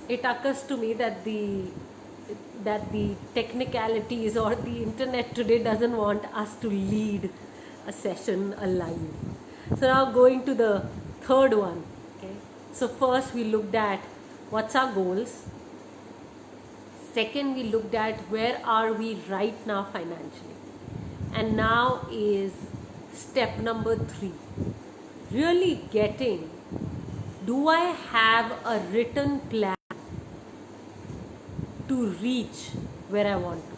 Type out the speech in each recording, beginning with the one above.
it occurs to me that the technicalities or the internet today doesn't want us to lead a session alive. So now going to the third one. Okay. So first we looked at what's our goals. Second, we looked at where are we right now financially. And now is step number 3. Really getting, do I have a written plan to reach where I want to?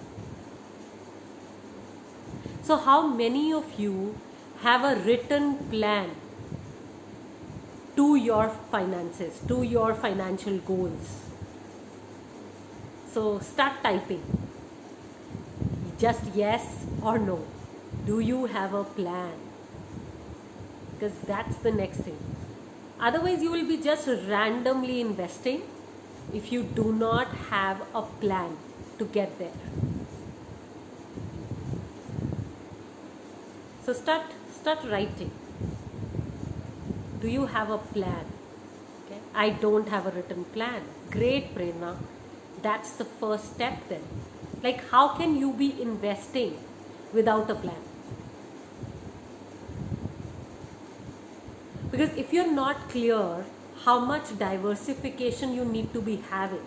So how many of you have a written plan to your finances, to your financial goals? So start typing. Just yes or no. Do you have a plan? Because that's the next thing. Otherwise, you will be just randomly investing if you do not have a plan to get there. So start writing. Do you have a plan? Okay. I don't have a written plan. Great, Prerna. That's the first step then. Like, how can you be investing without a plan? Because if you're not clear how much diversification you need to be having.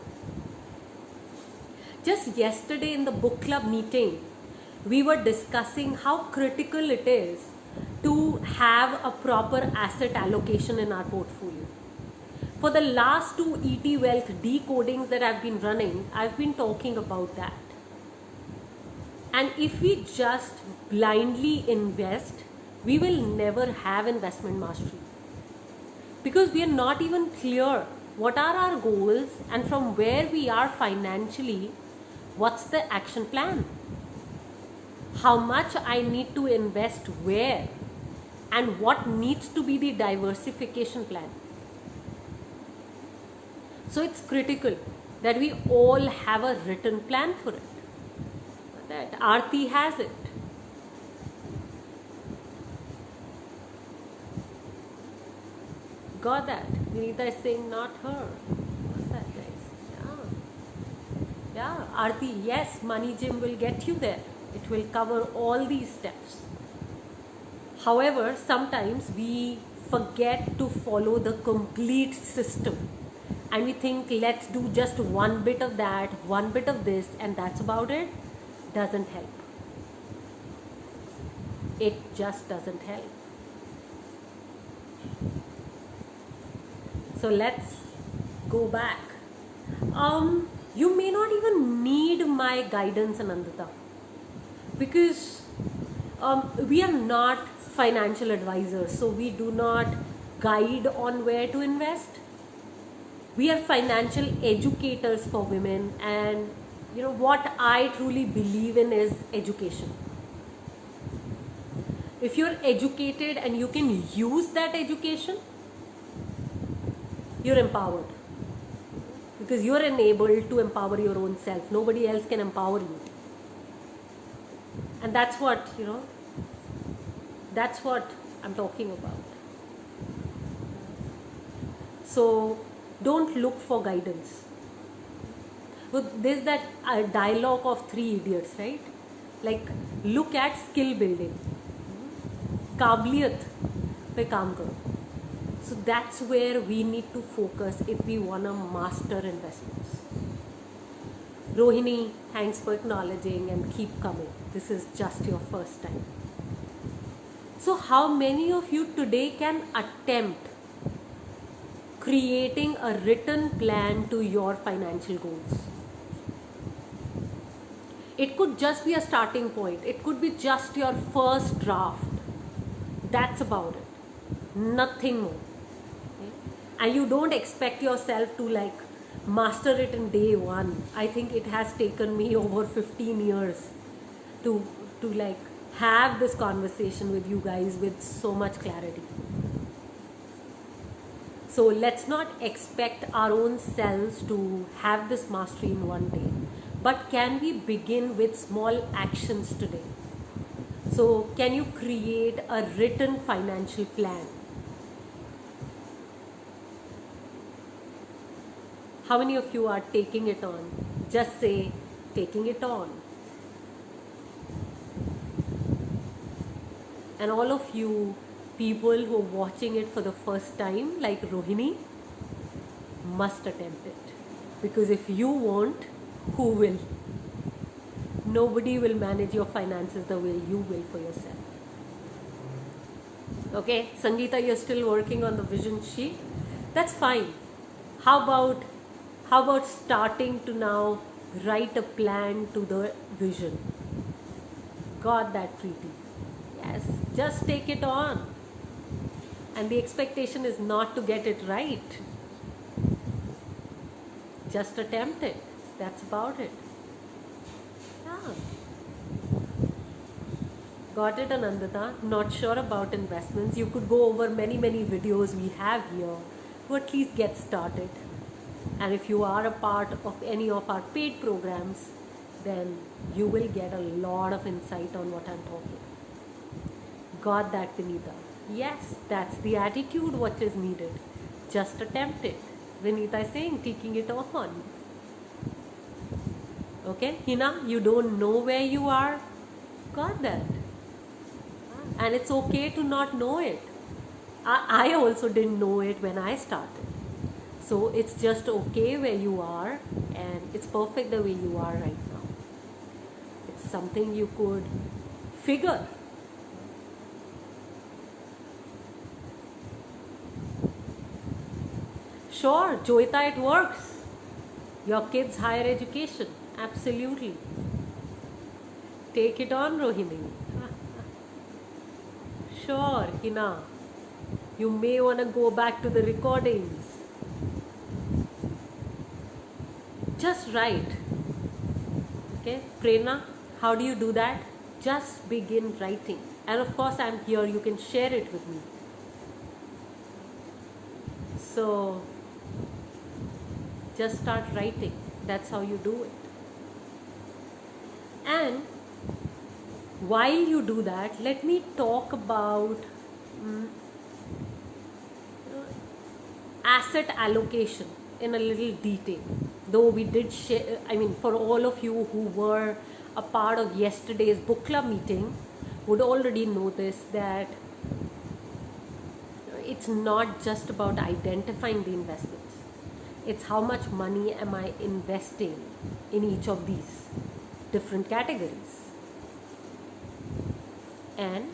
Just yesterday in the book club meeting, we were discussing how critical it is to have a proper asset allocation in our portfolio. For the last 2 ET Wealth decodings that I've been running, I've been talking about that. And if we just blindly invest, we will never have investment mastery. Because we are not even clear what are our goals and from where we are financially, what's the action plan? How much I need to invest where? And what needs to be the diversification plan? So it's critical that we all have a written plan for it. That Aarti has it. Got that? Vinita is saying not her. What's that, guys? Yeah, Aarti, yes, Money Gym will get you there. It will cover all these steps. However, sometimes we forget to follow the complete system. And we think, let's do just one bit of that, one bit of this, and that's about it. Doesn't help. It just doesn't help. So let's go back. You may not even need my guidance, Anandita, because we are not financial advisors, so we do not guide on where to invest. We are financial educators for women, and what I truly believe in is education. If you're educated and you can use that education, you're empowered, because you're enabled to empower your own self. Nobody else can empower you, and that's what I'm talking about. So don't look for guidance. There's that dialogue of 3 idiots, right? Like, look at skill building, काबिलियत पे काम करो. So that's where we need to focus if we want to master investments. Rohini, thanks for acknowledging and keep coming. This is just your first time. So how many of you today can attempt creating a written plan to your financial goals? It could just be a starting point. It could be just your first draft. That's about it. Nothing more. Okay? And you don't expect yourself to master it in day one. I think it has taken me over 15 years to have this conversation with you guys with so much clarity. So let's not expect our own selves to have this mastery in one day. But can we begin with small actions today? So can you create a written financial plan? How many of you are taking it on? Just say, taking it on. And all of you people who are watching it for the first time, like Rohini, must attempt it. Because if you won't, who will? Nobody will manage your finances the way you will for yourself. Okay, Sangeeta, you're still working on the vision sheet. That's fine. How about starting to now write a plan to the vision? Got that, Preeti? Yes, just take it on. And the expectation is not to get it right. Just attempt it. That's about it. Yeah. Got it, Anandita? Not sure about investments. You could go over many videos we have here to at least get started. And if you are a part of any of our paid programs, then you will get a lot of insight on what I'm talking. Got that, Vinita? Yes, that's the attitude what is needed. Just attempt it. Vinita is saying, taking it on. Okay, Hina, you don't know where you are? Got that. And it's okay to not know it. I also didn't know it when I started. So it's just okay where you are, and it's perfect the way you are right now. It's something you could figure. Sure, Joita, it works. Your kids' higher education. Absolutely. Take it on, Rohini. Sure, Hina. You may want to go back to the recordings. Just write. Okay, Prerna, how do you do that? Just begin writing. And of course, I'm here. You can share it with me. So, just start writing. That's how you do it. And while you do that, let me talk about asset allocation in a little detail. Though we did share, for all of you who were a part of yesterday's book club meeting, would already notice that it's not just about identifying the investments. It's how much money am I investing in each of these different categories. And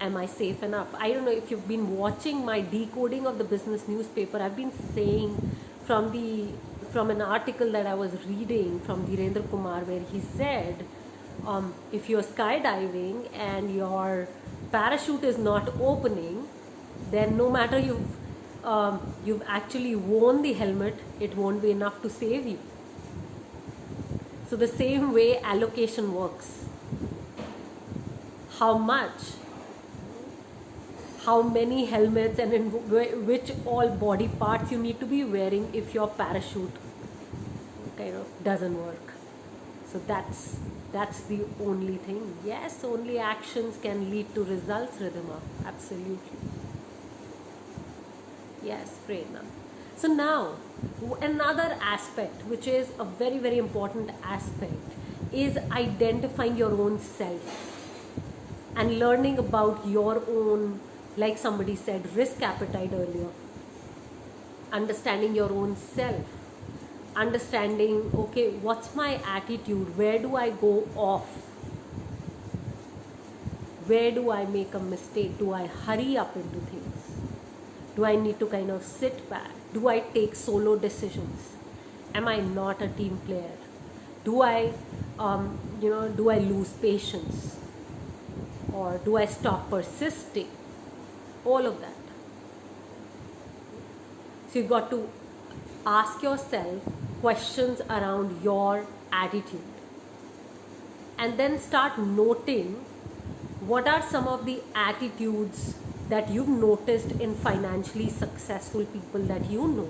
am I safe enough? I don't know if you've been watching my decoding of the business newspaper. I've been saying from an article that I was reading from Dhirendra Kumar, where he said, if you're skydiving and your parachute is not opening, then no matter you've actually worn the helmet, it won't be enough to save you. So the same way allocation works. How much, how many helmets, and in which all body parts you need to be wearing if your parachute kind of doesn't work. So that's the only thing. Yes, only actions can lead to results, Ridhima. Absolutely. Yes, Prerna. So now, another aspect, which is a very important aspect, is identifying your own self and learning about your own, like somebody said, risk appetite earlier. Understanding your own self. Understanding, okay, what's my attitude? Where do I go off? Where do I make a mistake? Do I hurry up into things? Do I need to kind of sit back? Do I take solo decisions? Am I not a team player? Do I lose patience? Or do I stop persisting? All of that. So you got to ask yourself questions around your attitude. And then start noting what are some of the attitudes that you've noticed in financially successful people that you know.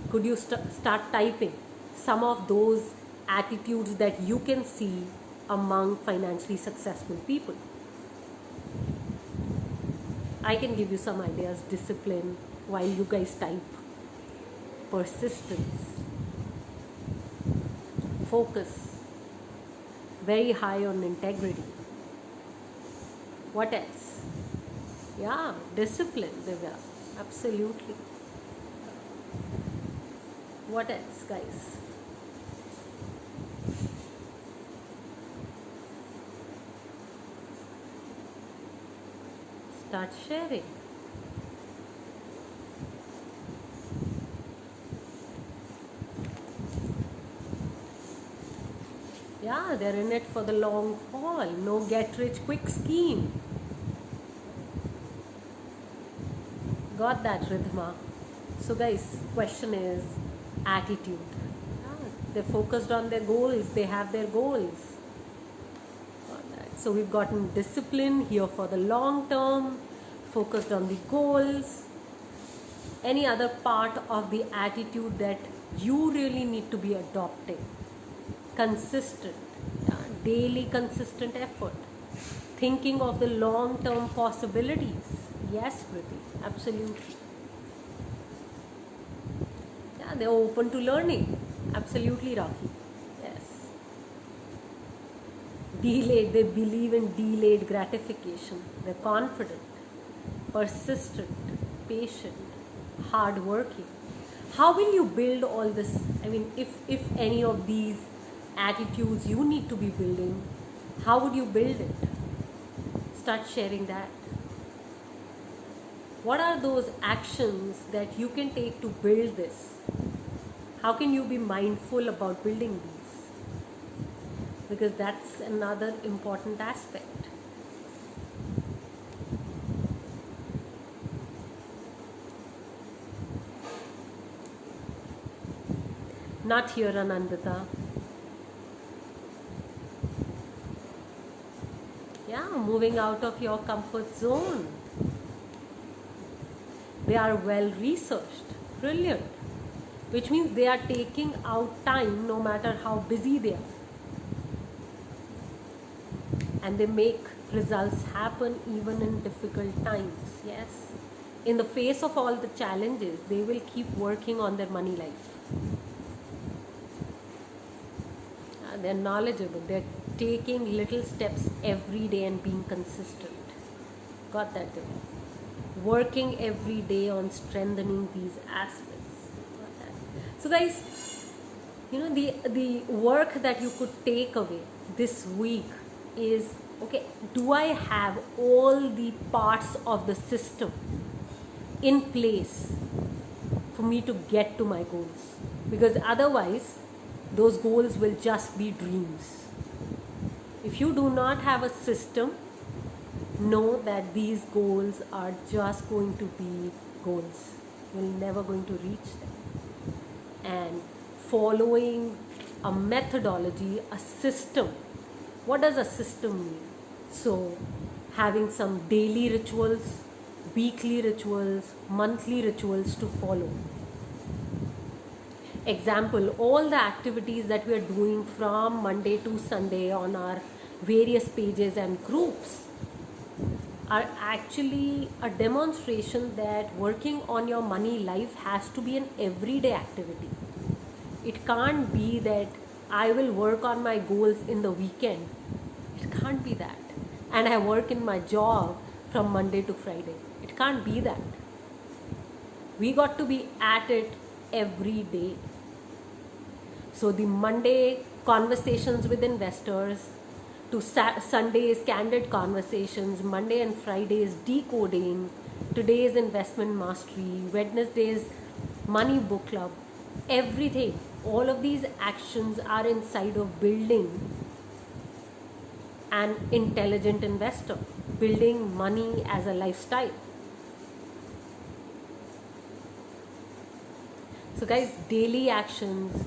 Could you start typing some of those attitudes that you can see among financially successful people? I can give you some ideas. Discipline, while you guys type. Persistence. focus, very high on integrity. What else? Yeah, discipline, Divya. Absolutely. What else, guys? Start sharing. Yeah, they're in it for the long haul. No get rich quick scheme. Got that, Ridhma? So, guys, question is attitude. Yeah, they're focused on their goals, they have their goals. Got that. So, we've gotten discipline here for the long term, focused on the goals. Any other part of the attitude that you really need to be adopting? Consistent, yeah, daily consistent effort, thinking of the long term possibilities. Yes, Kriti, absolutely. Yeah, they're open to learning. Absolutely, Rakhi. Yes. Delayed, they believe in delayed gratification. They're confident, persistent, patient, hardworking. How will you build all this? I mean, if any of these attitudes you need to be building, how would you build it? Start sharing that. What are those actions that you can take to build this? How can you be mindful about building these? Because that's another important aspect. Not here, Anandita. Yeah, moving out of your comfort zone. They are well researched. Brilliant. Which means they are taking out time no matter how busy they are. And they make results happen even in difficult times. Yes. In the face of all the challenges, they will keep working on their money life. They're knowledgeable. They're taking little steps every day and being consistent. Got that, Divya? Working every day on strengthening these aspects. Got that. So, guys, the work that you could take away this week is, okay, do I have all the parts of the system in place for me to get to my goals? Because otherwise, those goals will just be dreams. If you do not have a system, know that these goals are just going to be goals. You're never going to reach them. And following a methodology, a system. What does a system mean? So, having some daily rituals, weekly rituals, monthly rituals to follow. Example, all the activities that we are doing from Monday to Sunday on our various pages and groups are actually a demonstration that working on your money life has to be an everyday activity. It can't be that I will work on my goals in the weekend. It can't be that. And I work in my job from Monday to Friday. It can't be that. We got to be at it every day. So the Monday conversations with investors, to Sunday's candid conversations, Monday and Fridays decoding, today's investment mastery, Wednesday's money book club, everything, all of these actions are inside of building an intelligent investor, building money as a lifestyle. So guys, daily actions,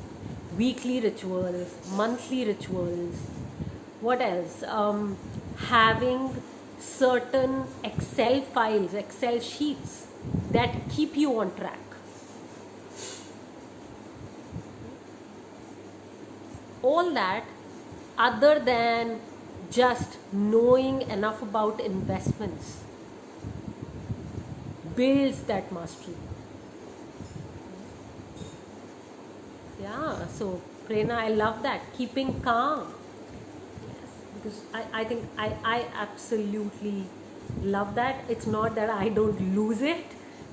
weekly rituals, monthly rituals. What else? Having certain Excel files, Excel sheets that keep you on track. All that, other than just knowing enough about investments, builds that mastery. Yeah, so Prerna, I love that. Keeping calm. Yes, because I think I absolutely love that. It's not that I don't lose it,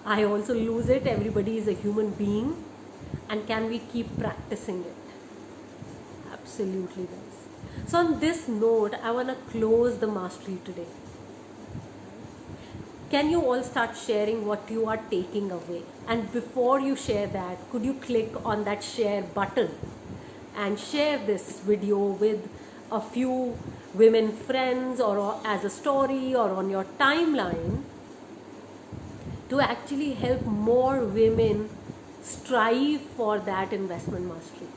I also lose it. Everybody is a human being, and can we keep practicing it? Absolutely, guys. So, on this note, I want to close the mastery today. Can you all start sharing what you are taking away? And before you share that, could you click on that share button and share this video with a few women friends, or as a story, or on your timeline, to actually help more women strive for that investment mastery?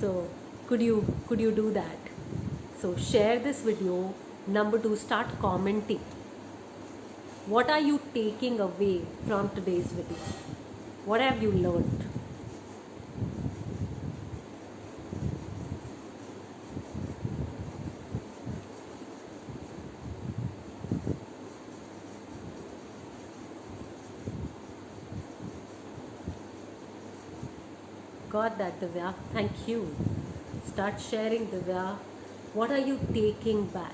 So could you do that? So share this video. Number 2, start commenting. What are you taking away from today's video? What have you learned? Got that, Divya. Thank you. Start sharing, Divya. What are you taking back?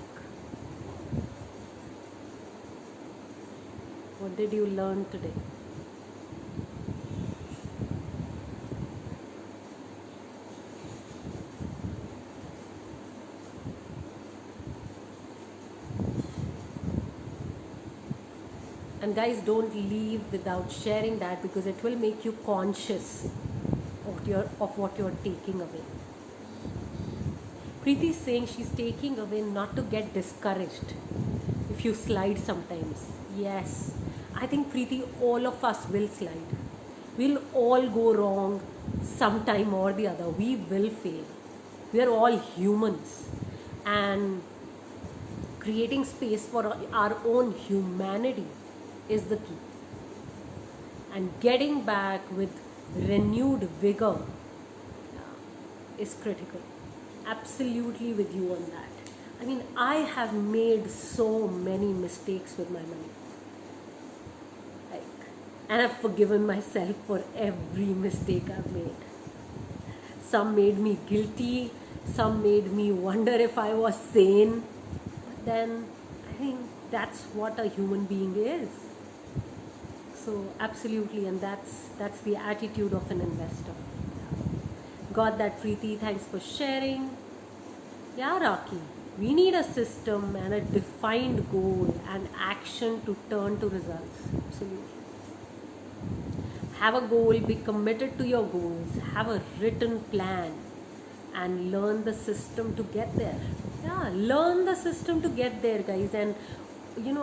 What did you learn today? And guys, don't leave without sharing that, because it will make you conscious of what you're taking away. Preeti is saying she's taking away not to get discouraged if you slide sometimes. Yes, I think, Preeti, all of us will slide. We'll all go wrong sometime or the other. We will fail. We are all humans. And creating space for our own humanity is the key. And getting back with renewed vigor is critical. Absolutely with you on that. I mean, I have made so many mistakes with my money. And I've forgiven myself for every mistake I've made. Some made me guilty, some made me wonder if I was sane. But then I think that's what a human being is. So absolutely, and that's the attitude of an investor. Got that, Preeti? Thanks for sharing. Yeah, Raki, we need a system and a defined goal and action to turn to results. Absolutely. Have a goal, be committed to your goals, have a written plan, and learn the system to get there. Yeah, learn the system to get there, guys. And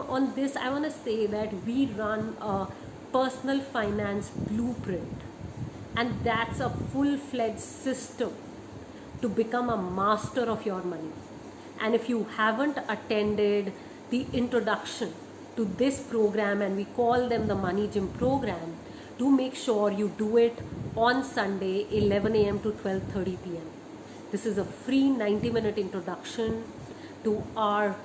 on this, I want to say that we run a personal finance blueprint, and that's a full-fledged system to become a master of your money. And if you haven't attended the introduction to this program, and we call them the Money Gym program, do make sure you do it on Sunday, 11 a.m. to 12:30 p.m. This is a free 90-minute introduction to our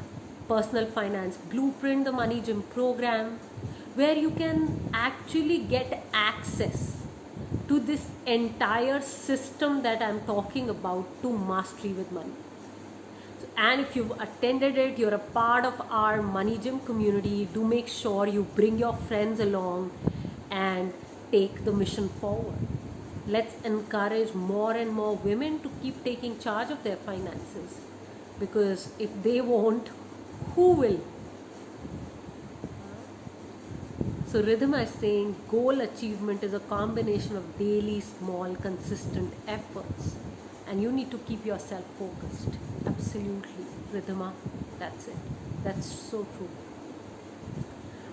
personal finance blueprint, the Money Gym program, where you can actually get access to this entire system that I'm talking about to mastery with money. And if you've attended it, you're a part of our Money Gym community, do make sure you bring your friends along and take the mission forward. Let's encourage more and more women to keep taking charge of their finances, because if they won't, who will? So Ridhima is saying goal achievement is a combination of daily, small, consistent efforts, and you need to keep yourself focused. Absolutely, Ridhima, that's it. That's so true.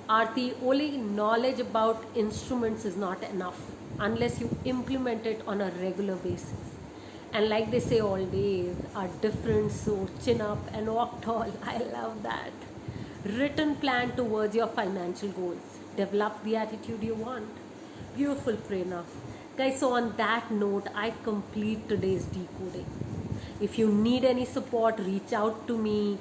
Aarti, only knowledge about instruments is not enough unless you implement it on a regular basis. And like they say all days, are different, so chin up and walk tall. I love that. Written plan towards your financial goals. Develop the attitude you want. Beautiful, Prerna. Guys, so on that note, I complete today's decoding. If you need any support, reach out to me.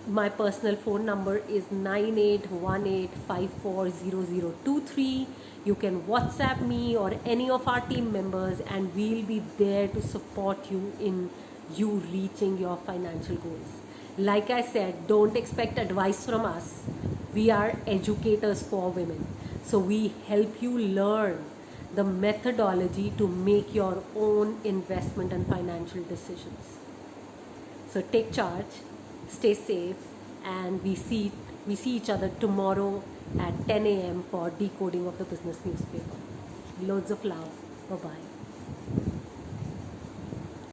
My personal phone number is 9818540023. You can WhatsApp me or any of our team members, and we'll be there to support you in you reaching your financial goals. Like I said, don't expect advice from us. We are educators for women. So we help you learn the methodology to make your own investment and financial decisions. So take charge, stay safe, and we see each other tomorrow at 10 a.m. for decoding of the business newspaper. Loads of love. Bye bye.